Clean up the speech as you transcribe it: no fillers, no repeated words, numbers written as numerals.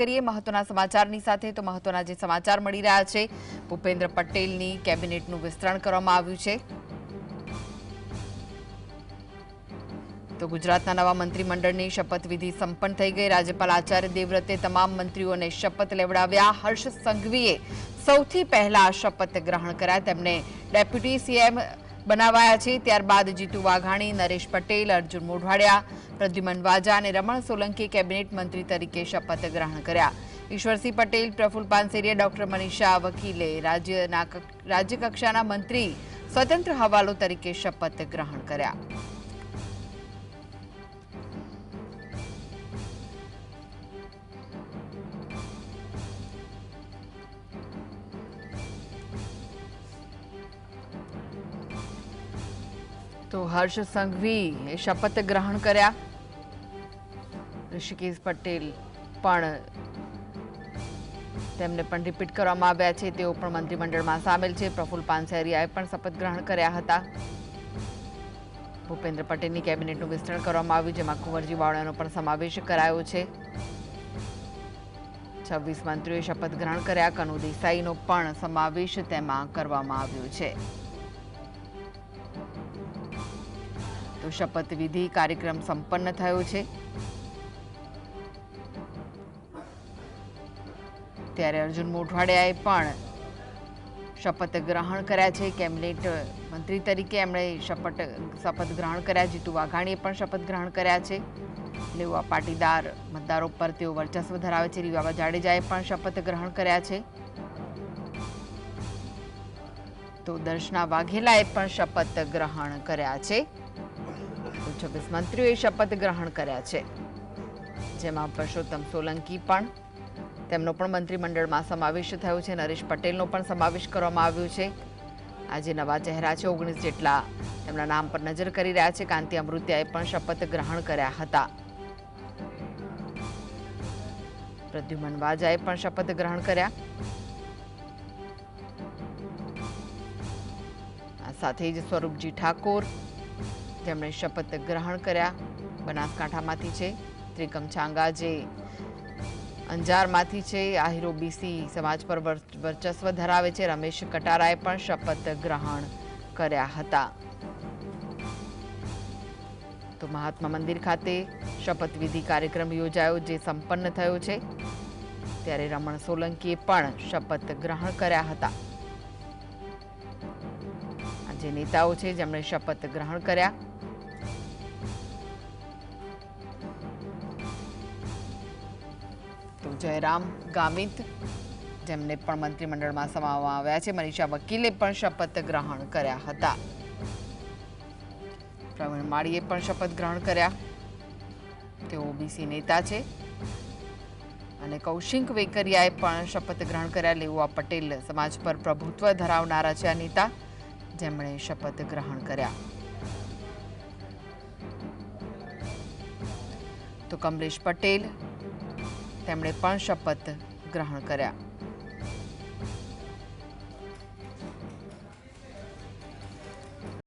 કરીએ મહત્વના સમાચારની સાથે તો મહત્વના જે સમાચાર મળી રહ્યા છે ભૂપેન્દ્ર પટેલની કેબિનેટનું વિસ્તરણ કરવામાં આવ્યું છે। તો ગુજરાતના નવા મંત્રીમંડળની શપથવિધિ સંપન્ન થઈ ગઈ। રાજ્યપાલ આચાર્ય દેવવ્રતે તમામ મંત્રીઓને શપથ લેવડાવ્યા। હર્ષ સંઘવીએ સૌથી પહેલા શપથ ગ્રહણ કર્યા। તેમને ડેપ્યુટી સીએમ બનાવાયા છે। ત્યારબાદ જીતુ વાઘાણી, નરેશ પટેલ, અર્જુન મોઢવાડિયા, પ્રદ્યુમન વાજા અને રમણ સોલંકી કેબિનેટ મંત્રી તરીકે શપથ ગ્રહણ કર્યા। ઈશ્વરસિંહ પટેલ, પ્રફુલ્લ પાનસેરિયા, ડોક્ટર મનીષા વકીલે રાજ્યકક્ષાના મંત્રી સ્વતંત્ર હવાલો તરીકે શપથ ગ્રહણ કર્યા। तो हर्ष संघवी शपथ ग्रहण कर्या। ऋषिकेश पटेल पण तेमने पण रिपीट करवामां आव्या छे। तेओ पण मंत्रीमंडळमां सामेल छे। प्रफुल्ल पानसरियाए पण शपथ ग्रहण कर्या हता। भूपेन्द्र पटेलनी केबिनेटनुं विस्तरण करवामां आव्युं, जेमां कुंवरजी बावळियानो पण समावेश करायो छे। 26 मंत्रीओए शपथ ग्रहण कर्या। कनु देसाईनो पण समावेश तेमां करवामां आव्यो छे। तो शपथविधि कार्यक्रम संपन्न थयो छे। त्यारे अर्जुन मोढवाडियाए पण शपथ ग्रहण कर्या छे। केबिनेट मंत्री तरीके एमणे शपथ ग्रहण कर्या। जीतू वाघाणीए पण शपथ ग्रहण कर्या छे। लेवा पाटीदार मतदारों पर तेओ वर्चस्व धरावे छे। રીવાબા જાડેજાએ પણ શપથ ગ્રહણ કર્યા છે। તો દર્શના વાઘેલાએ પણ શપથ ગ્રહણ કર્યા છે। 26 મંત્રીઓએ શપથ ગ્રહણ કર્યા છે, જેમાં પરસોત્તમ સોલંકી પણ તેમનો પણ મંત્રીમંડળમાં સમાવેશ થયો છે। નરેશ પટેલનો પણ સમાવેશ કરવામાં આવ્યો છે। આજે નવા ચહેરા છે, 19 જેટલા તેમના નામ પર નજર કરી રહ્યા છે। કાંતિ અમૃતિયાએ પણ શપથ ગ્રહણ કર્યા હતા। પ્રદ્યુમન વાજાએ પણ શપથ ગ્રહણ કર્યા। આ સાથે જ સ્વરૂપજી ઠાકોર જેમણે શપથ ગ્રહણ કર્યા બનાસકાંઠામાંથી છે। ત્રિકમ છાંગા જે અંજારમાંથી છે। આહિરો બીસી સમાજ પર વર્ચસ્વ ધરાવે છે। રમેશ કટારાએ પણ શપથ ગ્રહણ કર્યા હતા। તો મહાત્મા મંદિર ખાતે શપથવિધિ કાર્યક્રમ યોજાયો, જે સંપન્ન થયો છે। ત્યારે રમણ સોલંકીએ પણ શપથ ગ્રહણ કર્યા હતા। આ જે નેતાઓ છે જેમણે શપથ ગ્રહણ કર્યા। તો જયરામ ગામિત જેમને પણ મંત્રીમંડળમાં સમાવવામાં આવ્યા છે। મનીષા વકીલે પણ શપથ ગ્રહણ કર્યા હતા। પ્રવીણ માળીએ પણ શપથ ગ્રહણ કર્યા। તેઓ ઓબીસી નેતા છે। અને કૌશિક વેકરિયાએ પણ શપથ ગ્રહણ કર્યા। લેઉવા પટેલ સમાજ પર પ્રભુત્વ ધરાવનારા છે આ નેતા, જેમણે શપથ ગ્રહણ કર્યા। તો કમલેશ પટેલ તેમણે પણ શપથ ગ્રહણ કર્યા।